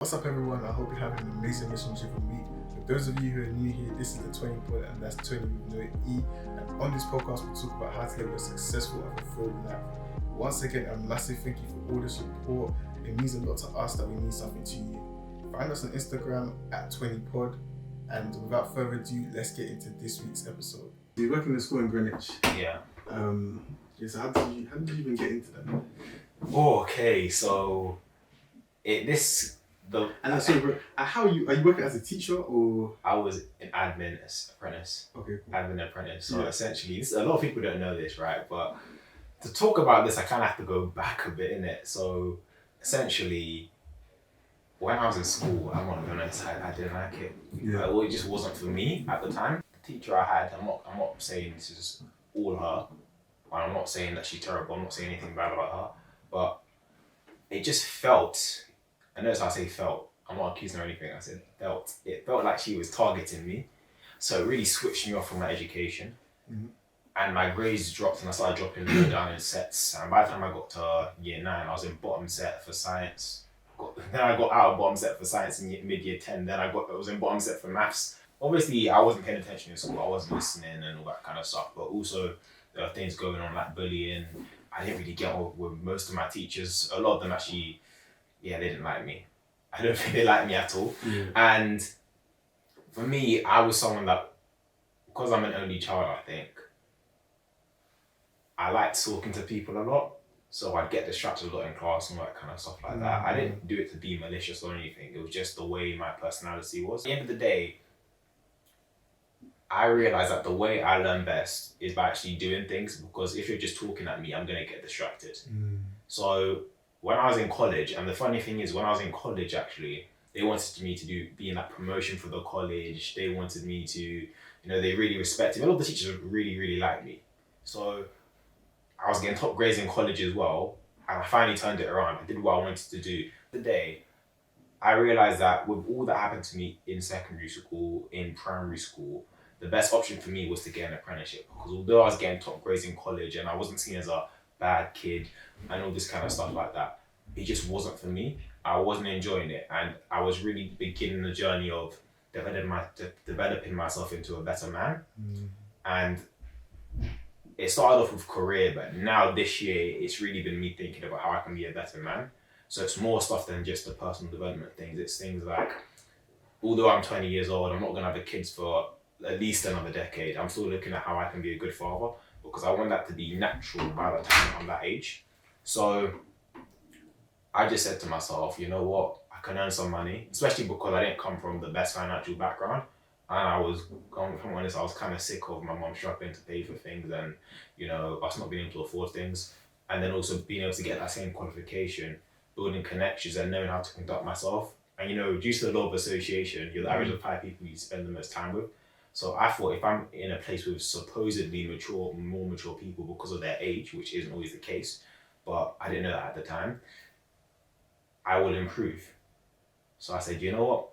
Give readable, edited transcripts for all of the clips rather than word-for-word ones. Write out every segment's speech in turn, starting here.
What's up, everyone? I hope you're having an amazing relationship with me. For those of you who are new here, this is the 20 pod, and that's 20 with no E. And on this podcast, we talk about how to live a successful and fulfilled life. Once again, a massive thank you for all the support. It means a lot to us that we mean something to you. Find us on Instagram at 20 pod. And without further ado, let's get into this week's episode. You're working in a school in Greenwich. Yeah. So how did you even get into that? Oh, okay. So How are you working as a teacher or? I was an admin apprentice. Okay, cool. Admin apprentice. So essentially, a lot of people don't know this, right? But to talk about this, I kind of have to go back a bit, innit? So essentially, when I was in school, I'm not gonna honest, I didn't like it. Yeah. It just wasn't for me at the time. The teacher I had, I'm not saying this is all her. And I'm not saying that she's terrible. I'm not saying anything bad about her. But it just felt. I notice how I say felt. I'm not accusing her or anything. I said felt. It felt like she was targeting me. So it really switched me off from my education. Mm-hmm. And my grades dropped and I started dropping low down in sets. And by the time I got to year 9, I was in bottom set for science. Then I got out of bottom set for science in mid-year 10. Then I was in bottom set for maths. Obviously, I wasn't paying attention in school. I wasn't listening and all that kind of stuff. But also, there were things going on like bullying. I didn't really get on with most of my teachers. A lot of them actually, they didn't like me. I don't think they liked me at all. Yeah. And for me, I was someone that, because I'm an only child, I think, I liked talking to people a lot. So I'd get distracted a lot in class and all that kind of stuff like that. I didn't do it to be malicious or anything. It was just the way my personality was. At the end of the day, I realized that the way I learn best is by actually doing things, because if you're just talking at me, I'm going to get distracted. So when I was in college, and the funny thing is, when I was in college, actually, they wanted me to be in that promotion for the college. They wanted me to, they really respected me. A lot of the teachers really, really liked me. So I was getting top grades in college as well, and I finally turned it around. I did what I wanted to do. Today, I realized that with all that happened to me in secondary school, in primary school, the best option for me was to get an apprenticeship, because although I was getting top grades in college and I wasn't seen as a bad kid and all this kind of stuff like that, it just wasn't for me. I wasn't enjoying it, and I was really beginning the journey of developing myself into a better man. And it started off with career, but now this year it's really been me thinking about how I can be a better man. So it's more stuff than just the personal development things. It's things like, although I'm 20 years old, I'm not going to have the kids for at least another decade. I'm still looking at how I can be a good father, because I want that to be natural by the time I'm that age. So I just said to myself, you know what, I can earn some money, especially because I didn't come from the best financial background. And I was, if I'm honest, I was kind of sick of my mum struggling to pay for things and, us not being able to afford things. And then also being able to get that same qualification, building connections and knowing how to conduct myself. And, due to the law of association, you're the average of 5 people you spend the most time with. So I thought, if I'm in a place with supposedly more mature people because of their age, which isn't always the case, but I didn't know that at the time, I will improve. So I said, you know what?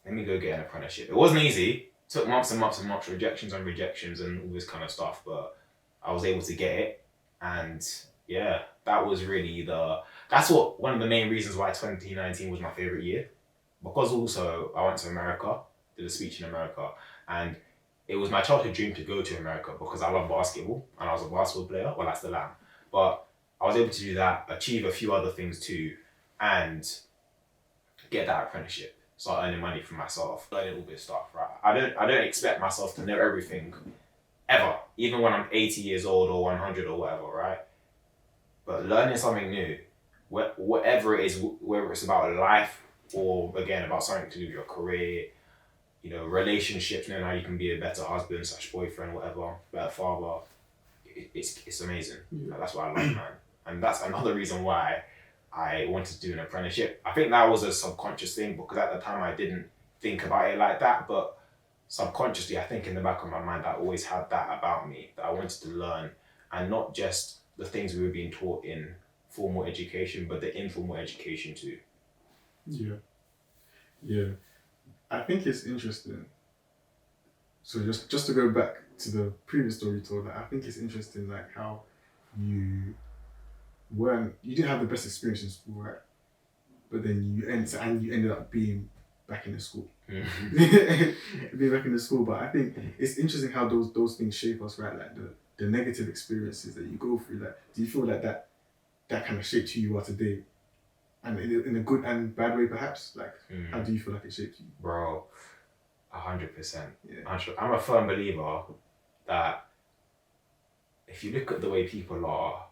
Let me go get an apprenticeship. It wasn't easy. It took months and months and months, rejections and all this kind of stuff, but I was able to get it. And that was really one of the main reasons why 2019 was my favorite year. Because also I went to America, did a speech in America, and it was my childhood dream to go to America because I love basketball and I was a basketball player. Well, I still am. But I was able to do that, achieve a few other things too, and get that apprenticeship. Start earning money for myself, learning all this stuff, right? I don't expect myself to know everything, ever, even when I'm 80 years old or 100 or whatever, right? But learning something new, whatever it is, whether it's about life or, again, about something to do with your career, relationships, knowing how you can be a better husband / boyfriend, whatever, better father, it's amazing. Yeah. That's what I love, man. And that's another reason why I wanted to do an apprenticeship. I think that was a subconscious thing, because at the time I didn't think about it like that, but subconsciously, I think in the back of my mind, I always had that about me, that I wanted to learn, and not just the things we were being taught in formal education, but the informal education too. Yeah. I think it's interesting. So just to go back to the previous story you told, I think it's interesting, like how you didn't have the best experience in school, right? but then you ended up being back in the school. Being back in the school. But I think it's interesting how those things shape us, right? Like the negative experiences that you go through. Like, do you feel like that kind of shaped who you are today? And in a good and bad way, perhaps? Like, how do you feel like it shaped you? Bro, 100%. Yeah. I'm a firm believer that if you look at the way people are,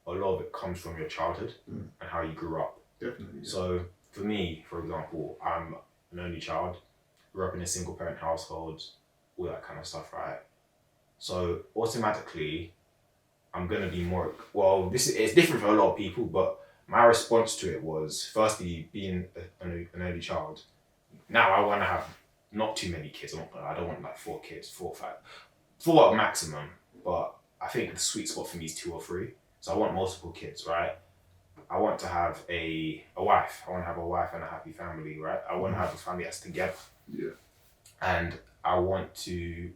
a lot of it comes from your childhood and how you grew up. Definitely. Yeah. So for me, for example, I'm an only child, grew up in a single parent household, all that kind of stuff, right? So automatically, I'm gonna be more, well, it's different for a lot of people, but my response to it was, firstly, being an only child. Now I want to have not too many kids. I don't want like 4 kids, 4 or 5, 4 at maximum. But I think the sweet spot for me is 2 or 3. So I want multiple kids, right? I want to have a wife. I want to have a wife and a happy family, right? I want to have a family that's together. Yeah. And I want to,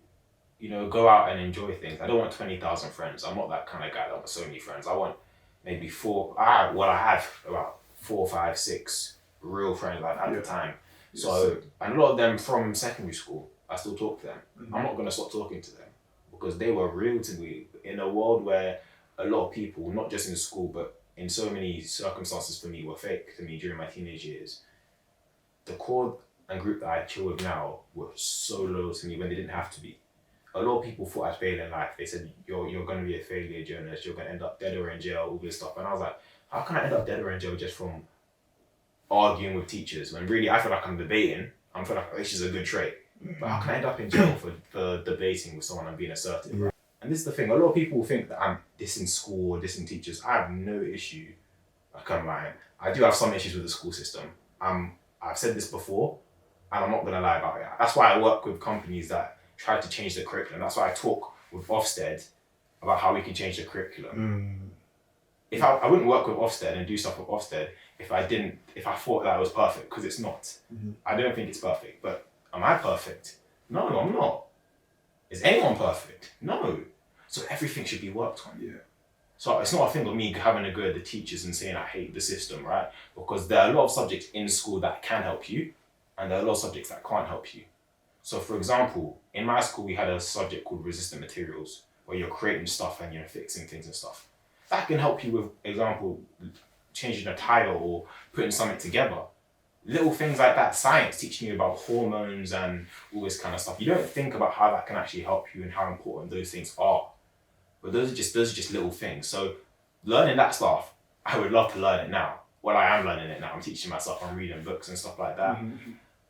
go out and enjoy things. I don't want 20,000 friends. I'm not that kind of guy that wants so many friends. I want maybe 4. I have about 4, 5, 6 real friends at the time. Yes. So, and a lot of them from secondary school, I still talk to them. I'm not going to stop talking to them because they were real to me in a world where a lot of people, not just in school, but in so many circumstances for me, were fake to me during my teenage years. The core and group that I chill with now were so loyal to me when they didn't have to be. A lot of people thought I'd fail in life. They said, you're going to be a failure, Jonas. You're going to end up dead or in jail, all this stuff. And I was like, how can I end up dead or in jail just from arguing with teachers? When really I feel like I'm debating. I feel like this is a good trait. But how can I end up in jail for debating with someone and being assertive? Right? And this is the thing. A lot of people think that I'm dissing school or dissing teachers. I have no issue. I can't lie. I do have some issues with the school system. I've said this before, and I'm not going to lie about it. That's why I work with companies that try to change the curriculum. That's why I talk with Ofsted about how we can change the curriculum. If I wouldn't work with Ofsted and do stuff with Ofsted if I thought that it was perfect, because it's not. I don't think it's perfect, but am I perfect? No, I'm not. Is anyone perfect? No. So everything should be worked on. Yeah. So it's not a thing of me having a go at the teachers and saying I hate the system, right? Because there are a lot of subjects in school that can help you, and there are a lot of subjects that can't help you. So for example, in my school we had a subject called resistant materials, where you're creating stuff and you're fixing things and stuff. That can help you with, example, changing a tile or putting something together. Little things like that, science teaching you about hormones and all this kind of stuff. You don't think about how that can actually help you and how important those things are. But those are just little things. So learning that stuff, I would love to learn it now. Well, I am learning it now. I'm teaching myself, I'm reading books and stuff like that.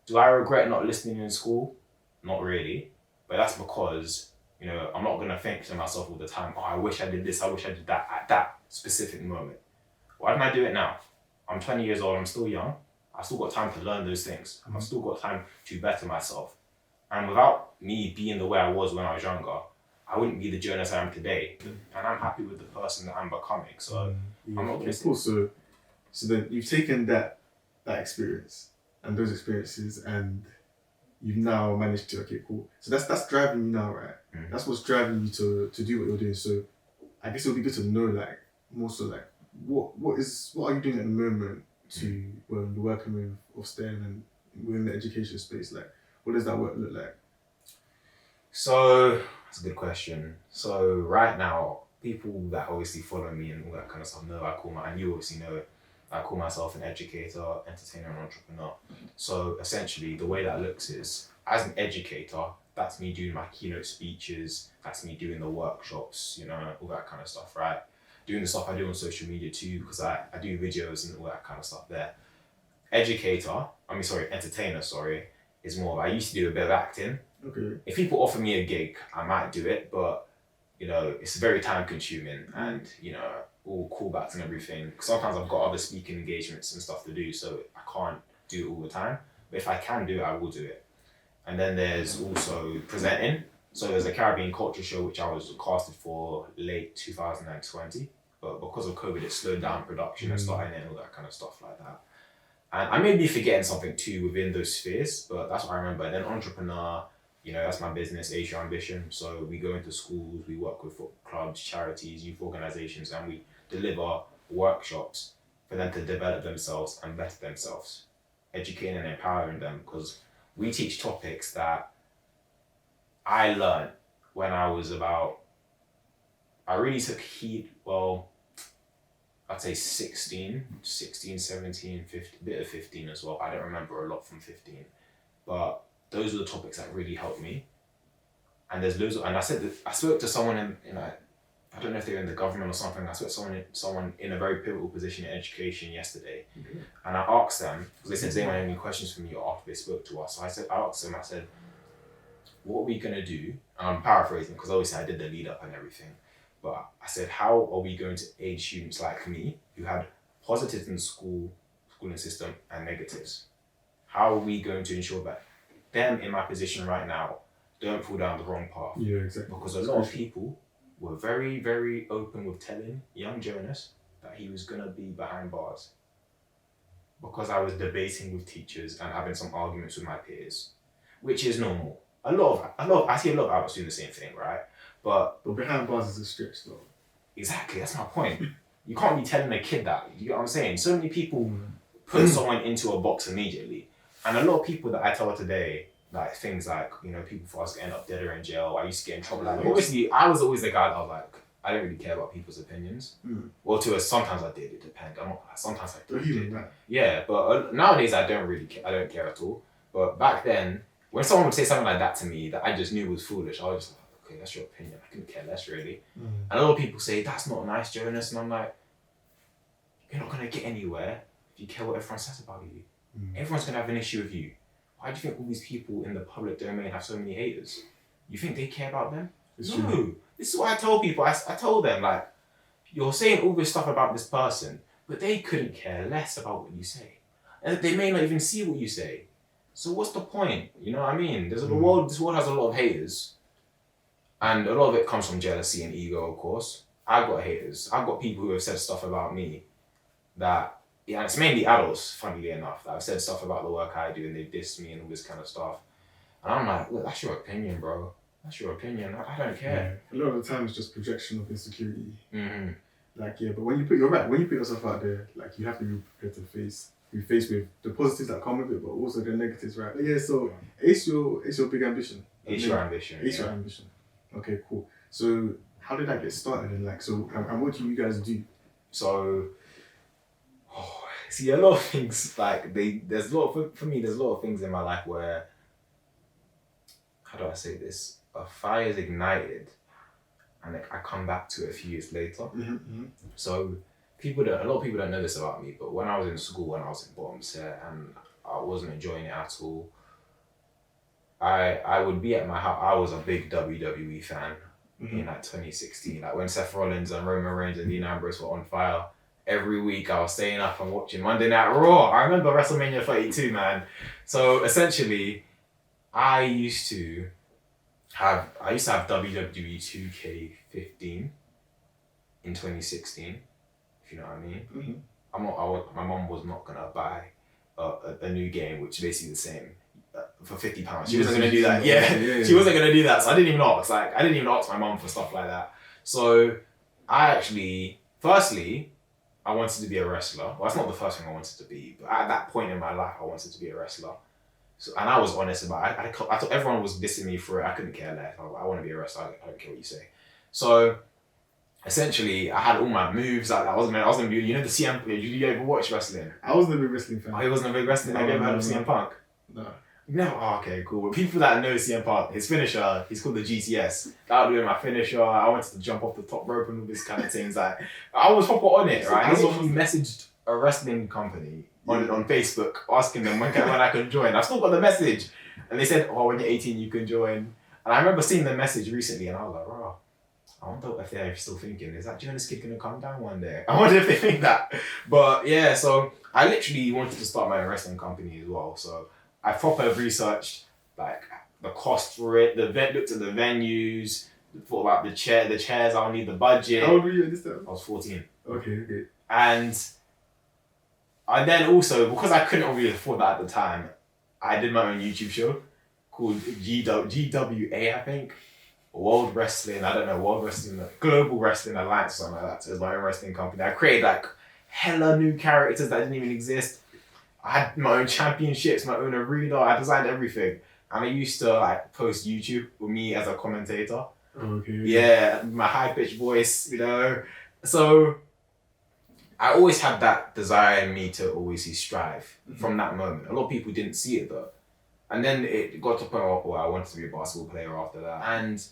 Do I regret not listening in school? Not really. But that's because, I'm not going to think to myself all the time, oh, I wish I did this, I wish I did that at that specific moment. Why don't I do it now? I'm 20 years old, I'm still young. I've still got time to learn those things. I've still got time to better myself. And without me being the way I was when I was younger, I wouldn't be the Jonas I am today. And I'm happy with the person that I'm becoming. So I'm not going to say... Cool. So then you've taken that experience and those experiences and you've now managed to, okay, cool. So that's driving you now, right? That's what's driving you to do what you're doing. So I guess it would be good to know, like, more so, like, what are you doing at the moment to when you're working with Ofsted and within the education space? Like, what does that work look like? So that's a good question. So right now, people that obviously follow me and all that kind of stuff know and you obviously know it, I call myself an educator, entertainer, and entrepreneur. So essentially, the way that looks is, as an educator, that's me doing my keynote speeches, that's me doing the workshops, all that kind of stuff, right? Doing the stuff I do on social media too, because I do videos and all that kind of stuff there. Entertainer, is more, I used to do a bit of acting. Okay. If people offer me a gig, I might do it, but, it's very time consuming and, all callbacks and everything. Sometimes I've got other speaking engagements and stuff to do, so I can't do it all the time. But if I can do it, I will do it. And then there's also presenting. So there's a Caribbean culture show which I was casted for late 2020, but because of COVID, it slowed down production and starting and all that kind of stuff like that. And I may be forgetting something too within those spheres, but that's what I remember. And then entrepreneur, that's my business, Asia Ambition. So we go into schools, we work with clubs, charities, youth organizations, and we deliver workshops for for them to develop themselves and better themselves, educating and empowering them, because we teach topics that I learned when I was I really took heed, well, I'd say 16, 17, 15, bit of 15 as well. I don't remember a lot from 15, but those were the topics that really helped me. And there's loads of, and I said that I spoke to someone in I don't know if they're in the government or something. I spoke to someone in a very pivotal position in education yesterday, and I asked them, because they said, "Does anyone have any questions for me?" After they spoke to us, so I asked them. I said, "What are we gonna do?" And I'm paraphrasing because obviously I did the lead up and everything, but I said, "How are we going to aid students like me who had positives in the schooling system and negatives? How are we going to ensure that them in my position right now don't fall down the wrong path?" Yeah, exactly. Because a lot of people were very, very open with telling young Jonas that he was gonna be behind bars, because I was debating with teachers and having some arguments with my peers, which is normal. I see a lot of adults doing the same thing, right? But behind bars is a stretch, though. Exactly, that's my point. You can't be telling a kid that. You get what I'm saying? So many people put someone into a box immediately, and a lot of people that I tell today, like things like, people for us to end up dead or in jail. I used to get in trouble. Like, obviously, I was always the guy that was like, I don't really care about people's opinions. Well, sometimes I did. It depends. Sometimes I did. Yeah, but nowadays I don't really care. I don't care at all. But back then, when someone would say something like that to me that I just knew was foolish, I was just like, okay, that's your opinion. I couldn't care less, really. And a lot of people say, that's not nice, Jonas. And I'm like, you're not going to get anywhere if you care what everyone says about you. Everyone's going to have an issue with you. Why do you think all these people in the public domain have so many haters? You think they care about them? No. This is what I tell people. I told them, like, you're saying all this stuff about this person, but they couldn't care less about what you say. And they may not even see what you say. So what's the point? You know what I mean? This world has a lot of haters. And a lot of it comes from jealousy and ego, of course. I've got haters. I've got people who have said stuff about me that, it's mainly adults, funnily enough, that have said stuff about the work I do and they diss me and all this kind of stuff. And I'm like, look, that's your opinion, bro. That's your opinion. I don't care. Yeah. A lot of the time it's just projection of insecurity. Like, but when you put yourself out there, like, you have to be prepared to be faced with the positives that come with it, but also the negatives, right? Yeah, so ace your big ambition. Ace your ambition. Your ambition. Okay, cool. So how did that get started? And and what do you guys do? So, see, a lot of things, like, there's a lot of things in my life where, how do I say this? A fire is ignited and I come back to it a few years later. So a lot of people don't know this about me, but when I was in school, when I was in bottom set and I wasn't enjoying it at all, I would be at my house. I was a big WWE fan in 2016. Like when Seth Rollins and Roman Reigns and Dean Ambrose were on fire, every week I was staying up and watching Monday Night Raw. I remember WrestleMania 32, man. So essentially, I used to have WWE 2K15 in 2016, if you know what I mean. My mom was not gonna buy a new game, which is basically the same, for £50. She wasn't gonna do that. Yeah, she wasn't gonna do that. So I didn't even ask. I didn't even ask my mom for stuff like that. So I actually, firstly, I wanted to be a wrestler. Well, that's not the first thing I wanted to be, but at that point in my life, I wanted to be a wrestler. So, and I was honest about it. I thought everyone was dissing me for it. I couldn't care less. I want to be a wrestler. I don't care what you say. So essentially, I had all my moves. I was gonna be, the CM. Did you ever watch wrestling? I wasn't a big wrestling fan. Oh, he wasn't a big wrestling. Have you ever heard of CM Punk? No. No. Oh, okay, cool. But people that know CM Punk, his finisher, he's called the GTS. That would be my finisher. I wanted to jump off the top rope and all this kind of things. Like, I was proper on it, right? I actually messaged a wrestling company on Facebook asking them when I could join. I've still got the message. And they said, when you're 18, you can join. And I remember seeing the message recently and I was like, wow, I wonder if they're still thinking, is that Jonas kid going to come down one day? I wonder if they think that. But yeah, so I literally wanted to start my own wrestling company as well. So I proper researched like the cost for it, looked at the venues, thought about the chairs, I'll need the budget. How old were you at this time? I was 14. Okay. And then also, because I couldn't really afford that at the time, I did my own YouTube show called GWA, I think. World Wrestling, I don't know, Global Wrestling Alliance or something like that. So it was my own wrestling company. I created like hella new characters that didn't even exist. I had my own championships, my own arena. I designed everything, and I used to like post YouTube with me as a commentator. Okay. Yeah, my high pitched voice, you know. So I always had that desire in me to always strive from that moment. A lot of people didn't see it though. And then it got to a point where I wanted to be a basketball player after that. And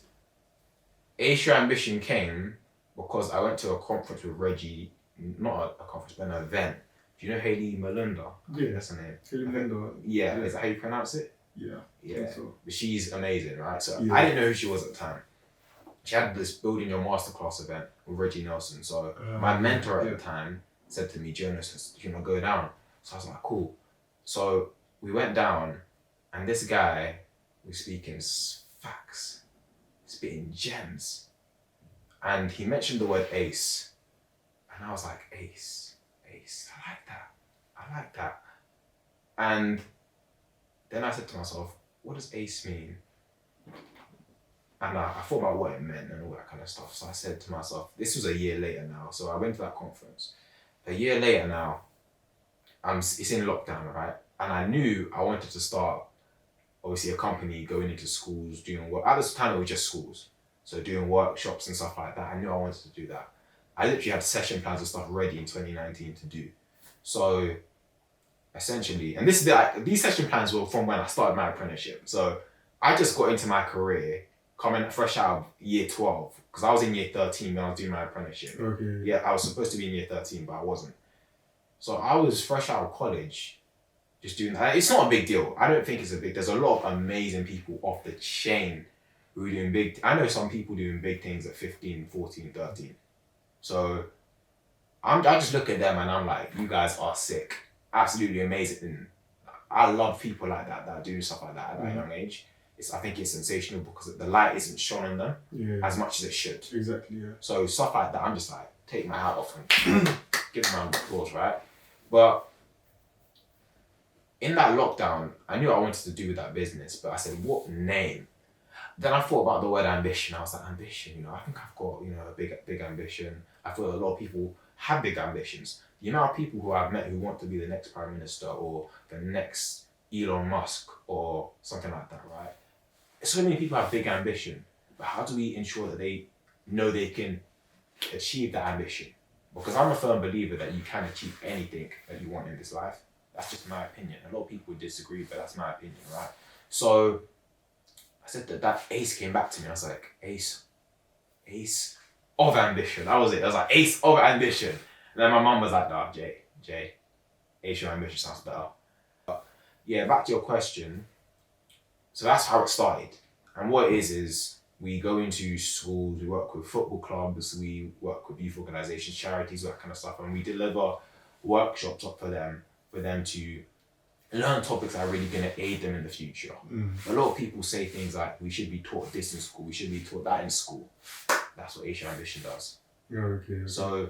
Asia Ambition came because I went to a conference with Reggie, not a conference, but an event. Do you know Hayley Melinda? Yeah. That's her name. Hayley Melinda. Yeah, is that how you pronounce it? Yeah. Yeah. So. But she's amazing, right? So Yeah. I didn't know who she was at the time. She had this Building Your Masterclass event with Reggie Nelson. So my mentor at the time said to me, Jonas, do you want to go down? So I was like, cool. So we went down, and this guy was speaking facts, spitting gems. And he mentioned the word ace. And I was like, ace, I like that. And then I said to myself, what does ace mean? And I thought about what it meant and all that kind of stuff. So I said to myself, this was a year later now. So I went to that conference. A year later now, it's in lockdown, right? And I knew I wanted to start, obviously, a company going into schools, doing work. At this time, it was just schools. So doing workshops and stuff like that. I knew I wanted to do that. I literally had session plans and stuff ready in 2019 to do. So essentially, and these session plans were from when I started my apprenticeship. So I just got into my career coming fresh out of year 12, because I was in year 13 when I was doing my apprenticeship. Okay. Yeah, I was supposed to be in year 13, but I wasn't. So I was fresh out of college, just doing that. It's not a big deal. I don't think it's a big, there's a lot of amazing people off the chain who are doing big, I know some people doing big things at 15, 14, 13. So I just look at them and I'm like, you guys are sick. Absolutely amazing. And I love people like that do stuff like that at that young age. I think it's sensational because the light isn't shone on them as much as it should. Exactly, yeah. So stuff like that, I'm just like, take my hat off and give them a round of applause, right? But in that lockdown, I knew I wanted to do with that business, but I said, what name? Then I thought about the word ambition. I was like, ambition, I think I've got, a big ambition. I feel a lot of people have big ambitions. The amount of people who I've met who want to be the next Prime Minister or the next Elon Musk or something like that, right? So many people have big ambition, but how do we ensure that they know they can achieve that ambition? Because I'm a firm believer that you can achieve anything that you want in this life. That's just my opinion. A lot of people would disagree, but that's my opinion, right? So I said that ace came back to me. I was like, ace of ambition. That was it. I was like, ace of ambition. And then my mum was like, no, Jay, ace of ambition sounds better. But yeah, back to your question. So that's how it started. And what it is we go into schools, we work with football clubs, we work with youth organisations, charities, that kind of stuff, and we deliver workshops up for them to learn topics that are really going to aid them in the future. A lot of people say things like, we should be taught this in school, we should be taught that in school. That's what Asian Ambition does. Okay. So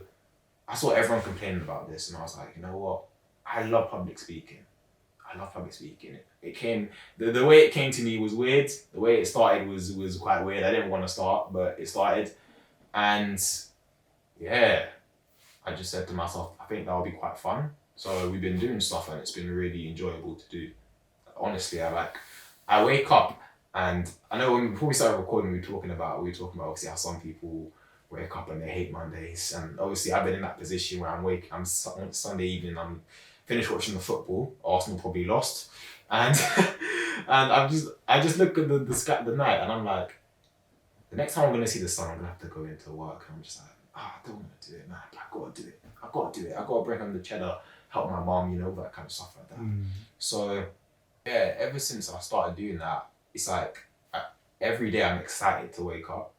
I saw everyone complaining about this, and I was like, you know what? I love public speaking. It came, the way it came to me was weird. The way it started was quite weird. I didn't want to start, but it started. And yeah, I just said to myself, I think that'll be quite fun. So we've been doing stuff and it's been really enjoyable to do. Honestly, I wake up and I know before we started recording, we were talking about obviously how some people wake up and they hate Mondays. And obviously I've been in that position where I'm Sunday evening, I'm finished watching the football. Arsenal probably lost, and and I just look at the sky at the night, and I'm like, the next time I'm gonna see the sun, I'm gonna have to go into work. And I'm just like, I don't want to do it, man. I gotta do it. I gotta bring home the cheddar, help my mom, that kind of stuff like that. So yeah, ever since I started doing that, it's like every day I'm excited to wake up.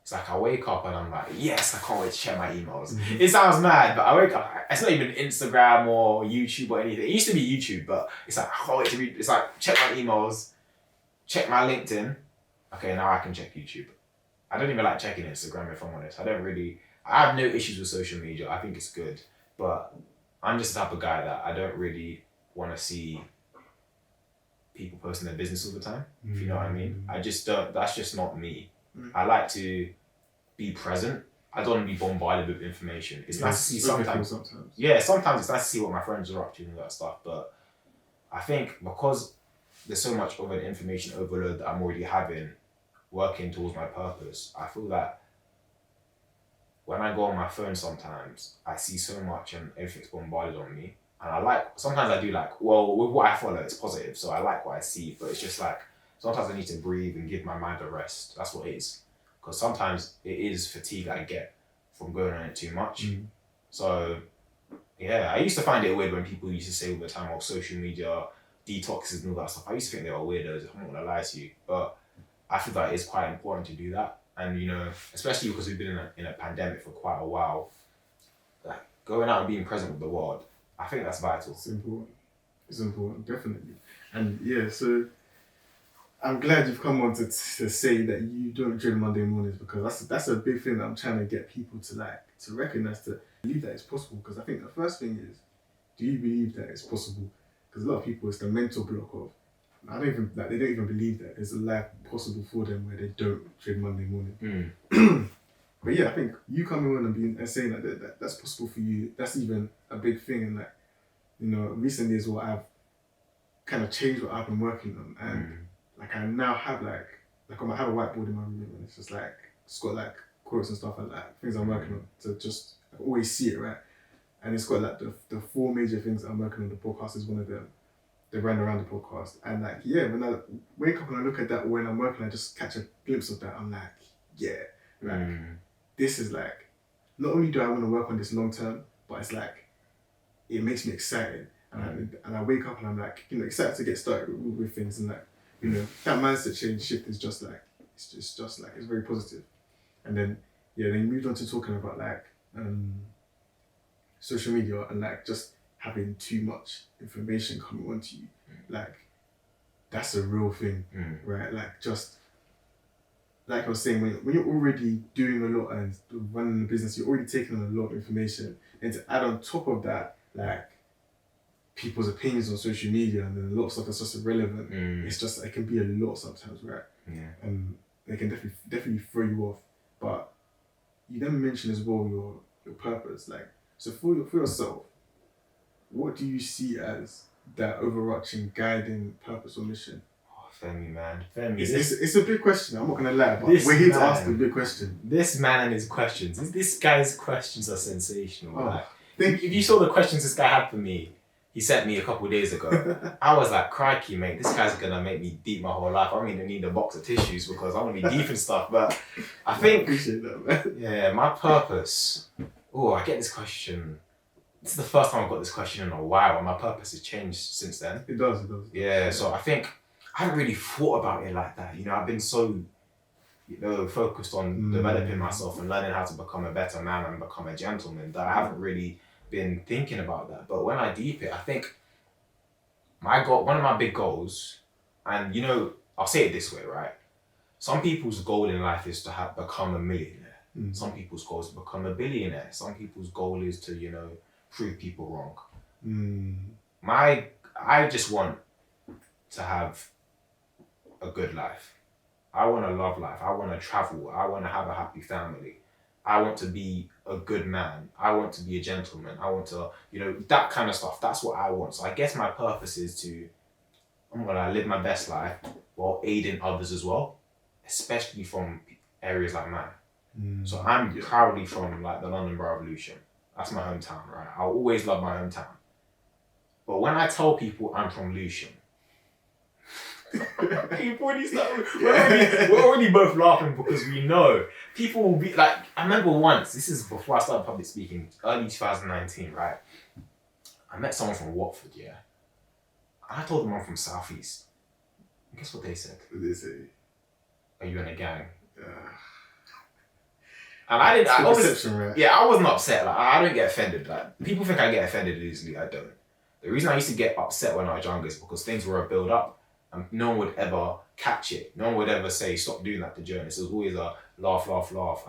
It's like I wake up and I'm like, yes, I can't wait to check my emails. It sounds mad, but I wake up, it's not even Instagram or YouTube or anything. It used to be YouTube, but it's like, I can't wait to read, it's like, check my emails, check my LinkedIn. Okay, now I can check YouTube. I don't even like checking Instagram, if I'm honest. I have no issues with social media. I think it's good, but I'm just the type of guy that I don't really want to see people posting their business all the time, if you know what I mean. I just don't, that's just not me. I like to be present I don't want to be bombarded with information. It's nice to see sometimes. Sometimes. Yeah, sometimes it's nice to see what my friends are up to and all that stuff. But I think because there's so much of an information overload that I'm already having, working towards my purpose, I feel that when I go on my phone sometimes, I see so much and everything's bombarded on me. And sometimes I do with what I follow, it's positive. So I like what I see, but it's just sometimes I need to breathe and give my mind a rest. That's what it is. Because sometimes it is fatigue I get from going on it too much. So, yeah, I used to find it weird when people used to say all the time, social media detoxes and all that stuff. I used to think they were weirdos, I'm not going to lie to you. But I feel that it's quite important to do that. And, especially because we've been in a pandemic for quite a while, going out and being present with the world, I think that's vital. It's important, definitely. And yeah, so I'm glad you've come on to say that you don't dread Monday mornings, because that's a big thing that I'm trying to get people to recognize, to believe that it's possible. Because I think the first thing is, do you believe that it's possible? Because a lot of people, it's the mental block of, they don't even believe that there's a life possible for them where they don't dread Monday morning. But yeah, I think you coming on and saying that that's possible for you, that's even a big thing. And recently is what I've kind of changed what I've been working on. And I now have I have a whiteboard in my room, and it's just it's got quotes and stuff and things I'm working on. So just I can always see it, right? And it's got the 4 major things I'm working on. The podcast is one of them. They ran around the podcast, and when I wake up and I look at that when I'm working, I just catch a glimpse of that. I'm this is not only do I want to work on this long term, but it's it makes me excited, and I wake up and I'm excited to get started with things, and that mindset shift is just it's very positive. And then then you moved on to talking about social media and just having too much information coming onto you. That's a real thing, right? Just like I was saying, when you're already doing a lot and running a business, you're already taking on a lot of information, and to add on top of that people's opinions on social media and then a lot of stuff that's just irrelevant, it's just, it can be a lot sometimes, right? Yeah. And they can definitely throw you off. But you then mentioned as well your purpose. So for yourself, what do you see as that overarching guiding purpose or mission? Oh, Femi, man. Femi. It's a big question, I'm not going to lie, but we're here to ask the big question. This man and his questions. This guy's questions are sensational. Oh, if you saw the questions this guy had for me, he sent me a couple of days ago. I was like, crikey, mate, this guy's going to make me deep my whole life. I'm going to need a box of tissues because I'm going to be deep and stuff. But I think... I appreciate that, man. Yeah, my purpose... Oh, I get this question... This is the first time I've got this question in a while, and my purpose has changed since then. It does. Yeah, so I think I haven't really thought about it like that. I've been so, focused on developing myself and learning how to become a better man and become a gentleman that I haven't really been thinking about that. But when I deep it, I think one of my big goals, and I'll say it this way, right? Some people's goal in life is to become a millionaire. Some people's goal is to become a billionaire. Some people's goal is to, prove people wrong. I just want to have a good life. I want to love life. I want to travel. I want to have a happy family. I want to be a good man. I want to be a gentleman. I want to, that kind of stuff. That's what I want. So I guess my purpose is I'm going to live my best life while aiding others as well, especially from areas like mine. So I'm proudly from the London Borough of Lewisham. That's my hometown, right? I'll always love my hometown. But when I tell people I'm from Lewisham, people already start, we're already both laughing because we know. People will be I remember once, this is before I started public speaking, early 2019, right? I met someone from Watford, yeah? And I told them I'm from South East. And guess what they said? What did they say? Are you in a gang? And I didn't. Right? Yeah, I wasn't upset. I don't get offended. People think I get offended easily. I don't. The reason I used to get upset when I was younger is because things were a build up, and no one would ever catch it. No one would ever say stop doing that to journalists. It was always a laugh,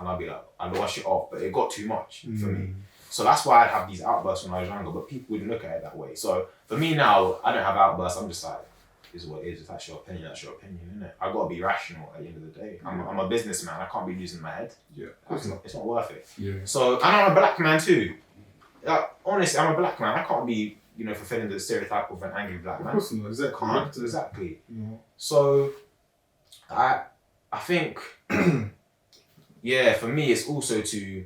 and I'd be I'd wash it off. But it got too much for me. So that's why I'd have these outbursts when I was younger. But people wouldn't look at it that way. So for me now, I don't have outbursts. I'm just is what it is. If that's your opinion, isn't it? I gotta be rational at the end of the day. I'm a businessman. I can't be losing my head. Yeah. It's not worth it. Yeah. So, and I'm a black man too. Honestly, I'm a black man. I can't be, fulfilling the stereotype of an angry black man. Of course not. Exactly. Can't. Exactly. Yeah. So, I think, yeah, for me, it's also to,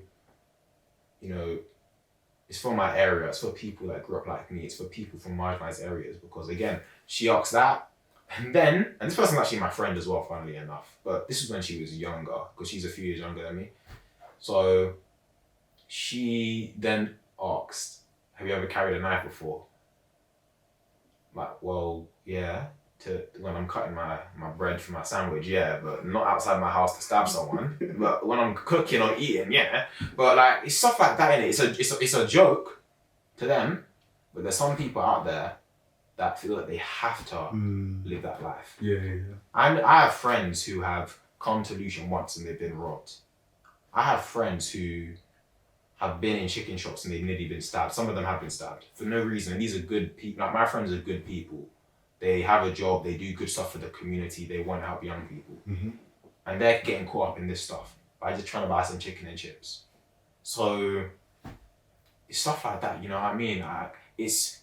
it's for my area. It's for people that grew up like me. It's for people from marginalized areas. Because again, she asked that. And this person's actually my friend as well, funnily enough. But this is when she was younger, because she's a few years younger than me. So she then asked, have you ever carried a knife before? Like, well, yeah. When I'm cutting my bread for my sandwich, yeah, but not outside my house to stab someone. But when I'm cooking or eating, yeah. But like, it's stuff like that, innit? It's a joke to them, but there's some people out there that feel that they have to live that life. Yeah. And I have friends who have come to Lucian once and they've been robbed. I have friends who have been in chicken shops and they've nearly been stabbed. Some of them have been stabbed for no reason. And these are good people. Like, my friends are good people. They have a job, they do good stuff for the community, they want to help young people. Mm-hmm. And they're getting caught up in this stuff by just trying to buy some chicken and chips. So it's stuff like that, you know what I mean?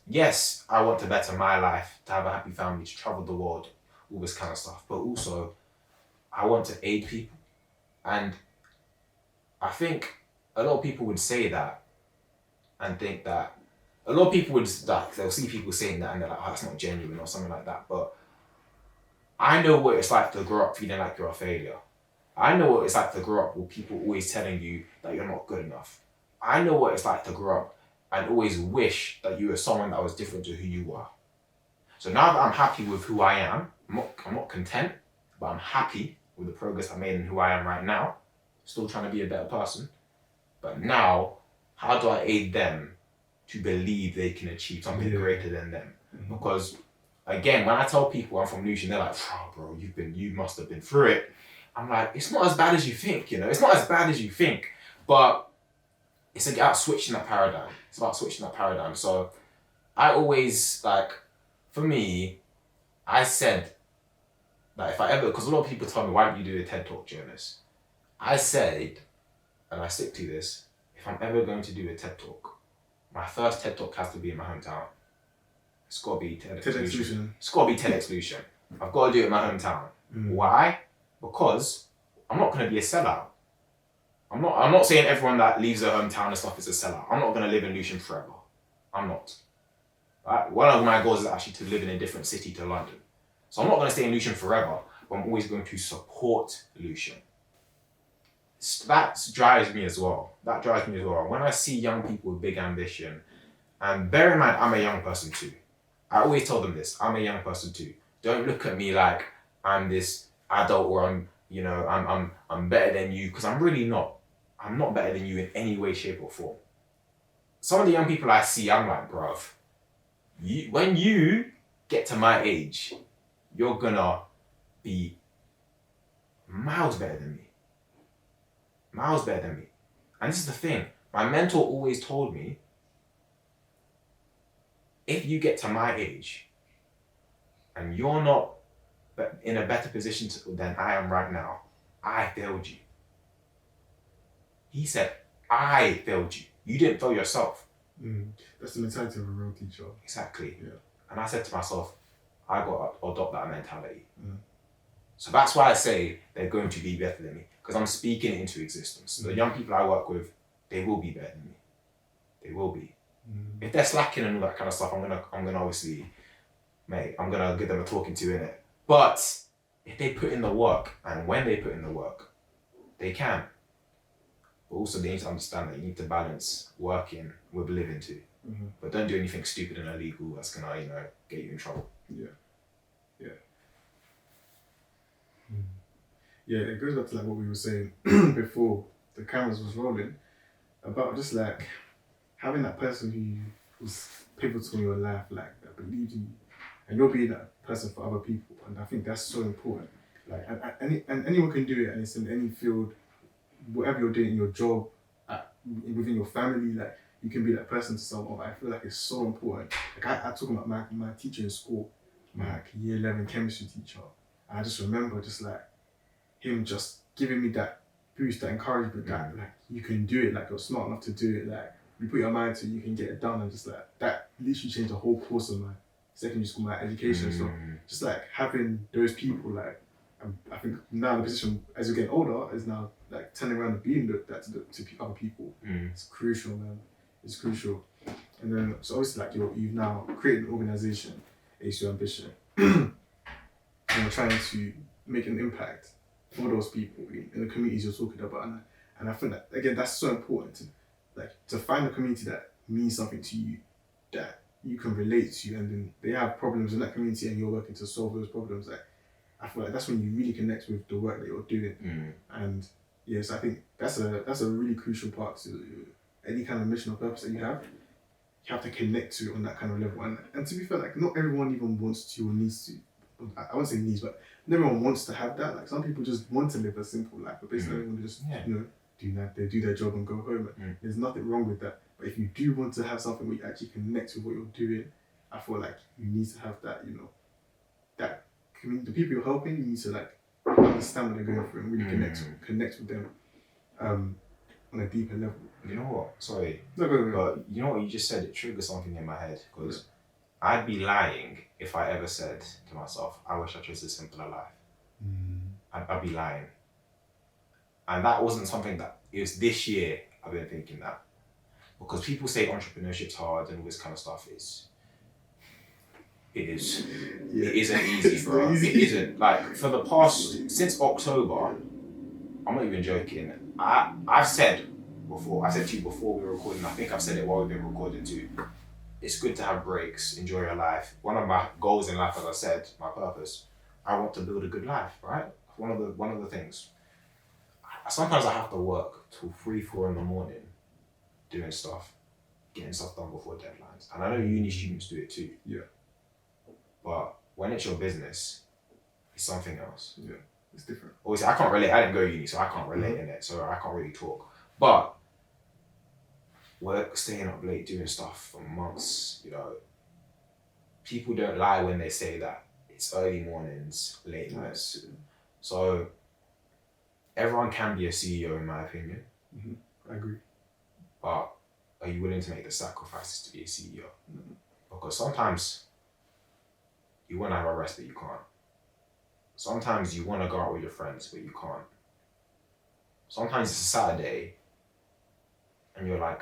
Yes, I want to better my life, to have a happy family, to travel the world, all this kind of stuff. But also, I want to aid people. And I think a lot of people would say that and think that a lot of people they'll see people saying that and they're like, oh, that's not genuine or something like that. But I know what it's like to grow up feeling like you're a failure. I know what it's like to grow up with people always telling you that you're not good enough. I know what it's like to grow up and always wish that you were someone that was different to who you are. So now that I'm happy with who I am, I'm not content, but I'm happy with the progress I made and who I am right now. Still trying to be a better person. But now, how do I aid them to believe they can achieve something greater than them? Mm-hmm. Because again, when I tell people I'm from Lucian, they're like, oh, bro, you must have been through it. I'm like, it's not as bad as you think, It's not as bad as you think. But it's about switching that paradigm. So I always, for me, I said that if I ever, because a lot of people tell me, why don't you do a TED Talk, Jonas? I said, and I stick to this, if I'm ever going to do a TED Talk, my first TED Talk has to be in my hometown. It's got to be TEDx Lucian. It's got to be TEDx Lucian. I've got to do it in my hometown. Why? Because I'm not going to be a sellout. I'm not saying everyone that leaves their hometown and stuff is a sellout. I'm not going to live in Lucian forever. I'm not. Right? One of my goals is actually to live in a different city to London. So I'm not going to stay in Lucian forever, but I'm always going to support Lucian. That drives me as well. When I see young people with big ambition, and bear in mind, I'm a young person too. I always tell them this, I'm a young person too. Don't look at me like I'm this adult or I'm better than you, because I'm really not. I'm not better than you in any way, shape or form. Some of the young people I see, I'm like, bruv, when you get to my age, you're gonna be miles better than me. And this is the thing, my mentor always told me, if you get to my age and you're not in a better position than I am right now, I failed you. He said, I failed you. You didn't fail yourself. That's the mentality of a real teacher. Exactly. Yeah. And I said to myself, I got to adopt that mentality. So that's why I say they're going to be better than me, because I'm speaking it into existence. The young people I work with, they will be better than me. They will be. If they're slacking and all that kind of stuff, I'm gonna obviously, I'm gonna give them a talking to, innit? But if they put in the work, and when they put in the work, they can. But also they need to understand that you need to balance working with living too. But don't do anything stupid and illegal that's gonna, get you in trouble. Yeah, it goes back to what we were saying before the cameras was rolling, about just having that person who was pivotal in your life, that believed in you, and you're being that person for other people. And I think that's so important. And anyone can do it, and it's in any field, whatever you're doing in your job, within your family, you can be that person to someone. I feel like it's so important. I talk about my teacher in school. like year 11 chemistry teacher. And I just remember just like him just giving me that boost, that encouragement, that like you can do it, like you're smart enough to do it, like you put your mind to it, you can get it done, and just like that literally changed the whole course of my secondary school, my education. So just like having those people, like I think now the position as you get older is now like turning around and being that to other people. It's crucial, man. It's crucial. And then so obviously like you've now created an organization, Ace Your Ambition, and you're trying to make an impact for those people in the communities you're talking about. And I think that again that's so important to find a community that means something to you, that you can relate to, and then they have problems in that community and you're working to solve those problems. Like I feel like that's when you really connect with the work that you're doing. And yes, I think that's a really crucial part to any kind of mission or purpose that you have. You have to connect to it on that kind of level. And to be fair, like not everyone even wants to or needs to. I won't say needs, but not everyone wants to have that. Like some people just want to live a simple life, but basically everyone just they do their job and go home. There's nothing wrong with that. But if you do want to have something where you actually connect with what you're doing, I feel like you need to have that. That the people you're helping, you need to like understand what they're going through and really connect with them on a deeper level. You know what? Sorry. No, go. But you know what you just said? It triggered something in my head because I'd be lying if I ever said to myself, I wish I chose a simpler life. I'd be lying. And that wasn't something that, it was this year I've been thinking that. Because people say entrepreneurship's hard and all this kind of stuff is. It is. Yeah. It isn't easy, bro. It isn't. Like, for the past, since October, I'm not even joking, I've said to you before we were recording, I think I've said it while we've been recording too. It's good to have breaks, enjoy your life. One of my goals in life, as I said, my purpose, I want to build a good life, right? One of the things. Sometimes I have to work till 3-4 in the morning doing stuff, getting stuff done before deadlines. And I know uni students do it too. Yeah. But when it's your business, it's something else. Yeah, it's different. Obviously, I can't relate. I didn't go uni, so I can't relate in it. So I can't really talk. But work, staying up late, doing stuff for months, people don't lie when they say that it's early mornings, late nights. So everyone can be a CEO, in my opinion. I agree. But are you willing to make the sacrifices to be a CEO? Because sometimes you want to have a rest, but you can't. Sometimes you want to go out with your friends, but you can't. Sometimes it's a Saturday, and you're like,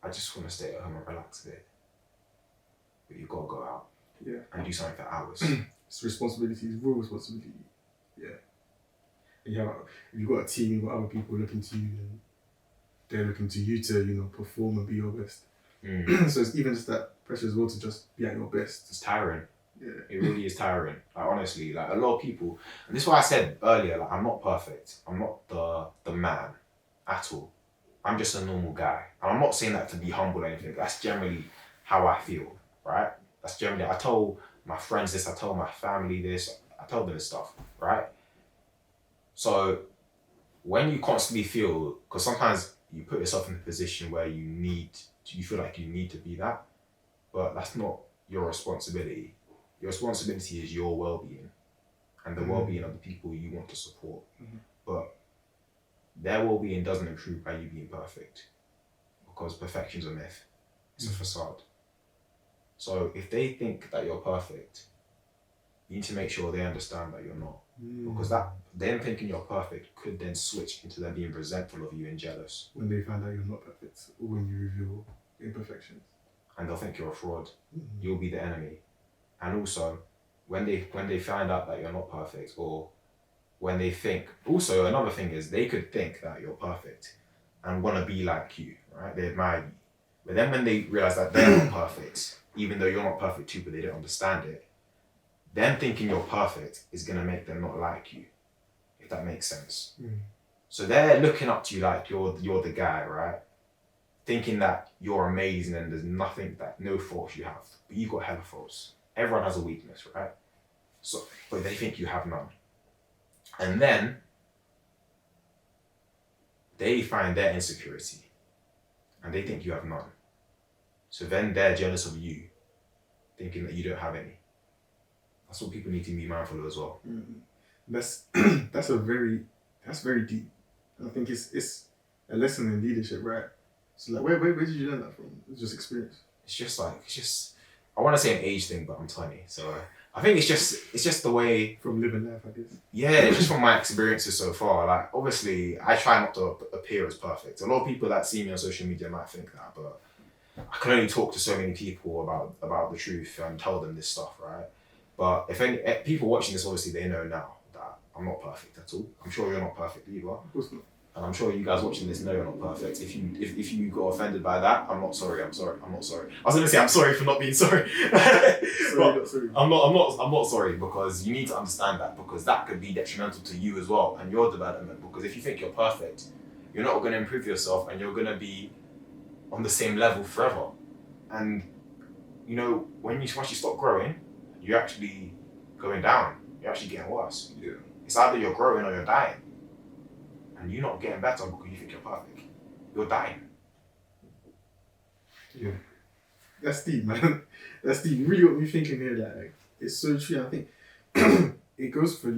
I just want to stay at home and relax a bit. But you've got to go out and do something for hours. It's responsibility, it's real responsibility. Yeah. And if you've got a team, you've got other people looking to you, and they're looking to you to, perform and be your best. So it's even just that pressure as well to just be at your best. It's tiring. Yeah. It really is tiring. Like, honestly, like a lot of people, and this is why I said earlier, like I'm not perfect. I'm not the man at all. I'm just a normal guy. And I'm not saying that to be humble or anything. That's generally how I feel, right? That's generally, I told my friends this, I told my family this, I told them this stuff, right? So when you constantly feel, because sometimes you put yourself in a position where you feel like you need to be that, but that's not your responsibility. Your responsibility is your well-being and the well-being of the people you want to support. But their well-being doesn't improve by you being perfect, because perfection's a myth. It's a facade. So if they think that you're perfect, you need to make sure they understand that you're not. Because that them thinking you're perfect could then switch into them being resentful of you and jealous. When they find out you're not perfect, or when you reveal imperfections. And they'll think you're a fraud. You'll be the enemy. And also, when they find out that you're not perfect, or when they think, also another thing is they could think that you're perfect and want to be like you, right? They admire you. But then when they realize that they're not perfect, even though you're not perfect too, but they don't understand it, them thinking you're perfect is going to make them not like you, if that makes sense. So they're looking up to you like you're the guy, right? Thinking that you're amazing and there's no faults you have. But you've got hella faults. Everyone has a weakness, right? So, but they think you have none. And then they find their insecurity and they think you have none. So then they're jealous of you, thinking that you don't have any. That's what people need to be mindful of as well. That's that's very deep. I think it's a lesson in leadership, right? So like, where did you learn that from? It's just experience. It's just I want to say an age thing, but I'm 20, so I think it's just the way From living life, I guess. Yeah, it's just from my experiences so far. Like, obviously, I try not to appear as perfect. A lot of people that see me on social media might think that, but I can only talk to so many people about the truth and tell them this stuff, right? But if any people watching this, obviously, they know now that I'm not perfect at all. I'm sure you're not perfect either. Of course not. And I'm sure you guys watching this know you're not perfect. If you got offended by that, I'm not sorry. I'm not sorry. I was gonna say I'm sorry for not being sorry. Sorry. I'm not sorry, because you need to understand that, because that could be detrimental to you as well and your development. Because if you think you're perfect, you're not gonna improve yourself and you're gonna be on the same level forever. And you know, once you stop growing, you're actually going down. You're actually getting worse. Yeah. It's either you're growing or you're dying. And you're not getting better because you think you're perfect. You're dying. Yeah. That's deep, man. That's deep. You really got me thinking here. Like, it's so true. I think it goes for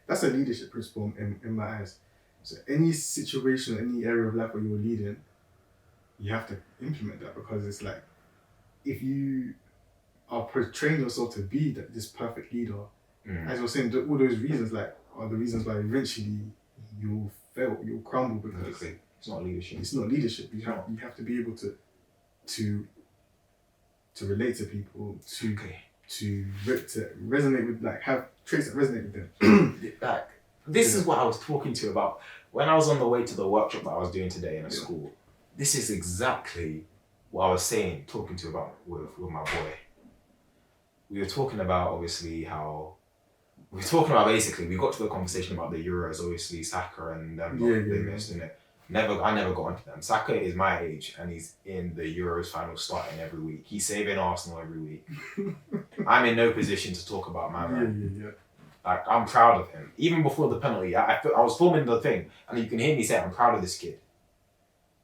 that's a leadership principle in my eyes. So any situation, any area of life where you're leading, you have to implement that, because it's like, if you are portraying yourself to be this perfect leader, as you're saying, all those reasons are the reasons why eventually you'll fail, you'll crumble, because it's not leadership. It's not leadership. You have to be able to relate to people, to resonate with, like, have traits that resonate with them. This is what I was talking to you about when I was on the way to the workshop that I was doing today in a school. This is exactly what I was talking to you about with my boy. We were talking about, obviously, basically, we got to the conversation about the Euros, obviously, Saka and them doing this, didn't it? I never got onto them. Saka is my age and he's in the Euros final starting every week. He's saving Arsenal every week. I'm in no position to talk about my man. Yeah. Like, I'm proud of him. Even before the penalty, I was filming the thing and you can hear me say, I'm proud of this kid.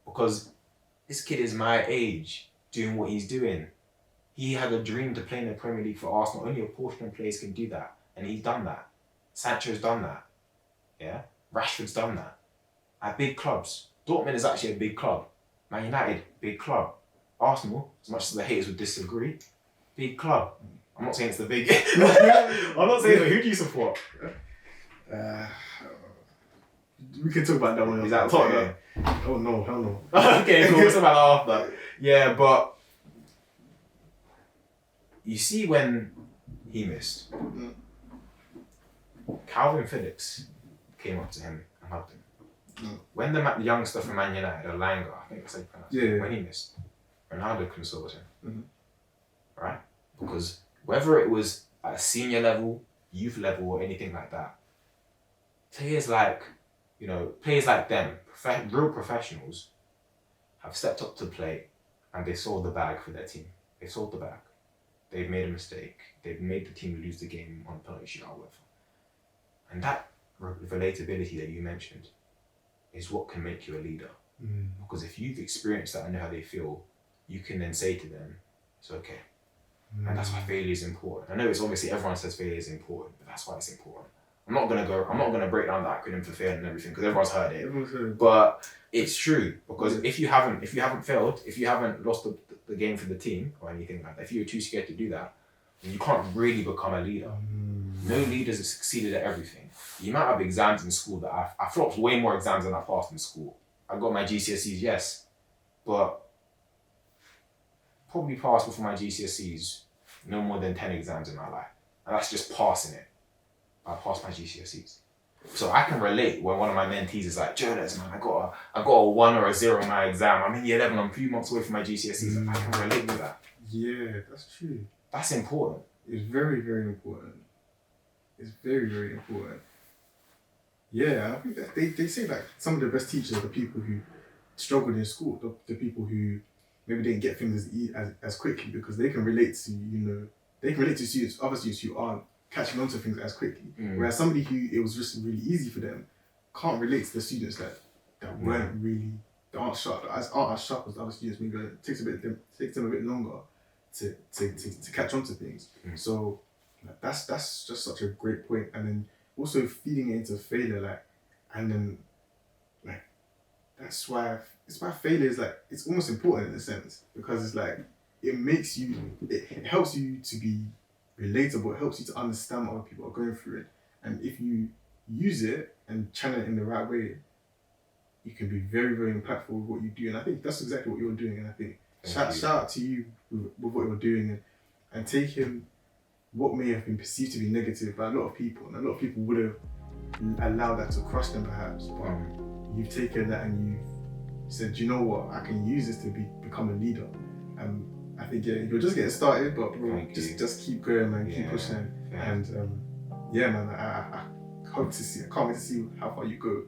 Because this kid is my age, doing what he's doing. He had a dream to play in the Premier League for Arsenal. Only a portion of players can do that. And he's done that. Sancho's done that. Yeah? Rashford's done that. At big clubs. Dortmund is actually a big club. Man United, big club. Arsenal, as much as the haters would disagree, big club. I'm not saying it's the big... I'm not saying, who do you support? We can talk about that one. Is that Tottenham? Oh no, hell no. Okay, cool. We'll talk about that after. Yeah, but you see when he missed, Calvin Phillips came up to him and hugged him. When the youngster from Man United, Alanga, I think that's how you pronounce it, when he missed, Ronaldo consoled him. Right? Because whether it was at a senior level, youth level, or anything like that, players like them, real professionals, have stepped up to the plate and they sold the bag for their team. They sold the bag. They've made a mistake. They've made the team lose the game on a penalty shootout, whatever. And that relatability that you mentioned is what can make you a leader. Because if you've experienced that and know how they feel, you can then say to them, it's okay. And that's why failure is important. I know it's obviously everyone says failure is important, but that's why it's important. I'm not gonna break down the acronym for failure and everything, because everyone's heard it. But it's true, because if you haven't failed, if you haven't lost the game for the team or anything like that, if you're too scared to do that, then you can't really become a leader. No leaders have succeeded at everything. The amount of exams in school that I flopped way more exams than I passed in school. I got my GCSEs, yes, but probably passed before my GCSEs no more than 10 exams in my life. And that's just passing it. I passed my GCSEs. So I can relate when one of my mentees is like, Jonas, man, I got a 1 or a 0 in my exam. I'm in year 11, I'm 3 months away from my GCSEs. I can relate with that. Yeah, that's true. That's important. It's very, very important. It's very, very important. Yeah, I think that they say like some of the best teachers are the people who struggled in school, the people who maybe didn't get things as quickly, because they can relate to, they can relate to students, other students who aren't catching on to things as quickly. Whereas somebody who it was just really easy for them can't relate to the students that weren't really, that aren't as sharp as the other students. Maybe it takes them a bit longer to catch on to things. So That's just such a great point. And then also feeding it into failure, like, and then like it's why failure is like it's almost important in a sense because it's like it helps you to be relatable. It helps you to understand what other people are going through it, and if you use it and channel it in the right way, you can be very, very impactful with what you do. And I think that's exactly what you're doing. And I think shout out to you with what you're doing and taking what may have been perceived to be negative by a lot of people, and a lot of people would have allowed that to crush them perhaps, but you've taken that and you've said, you know what, I can use this to become a leader. I think you're just getting started, but bro, just keep going, man, keep pushing, and yeah, man, I hope to see. I can't wait to see how far you go.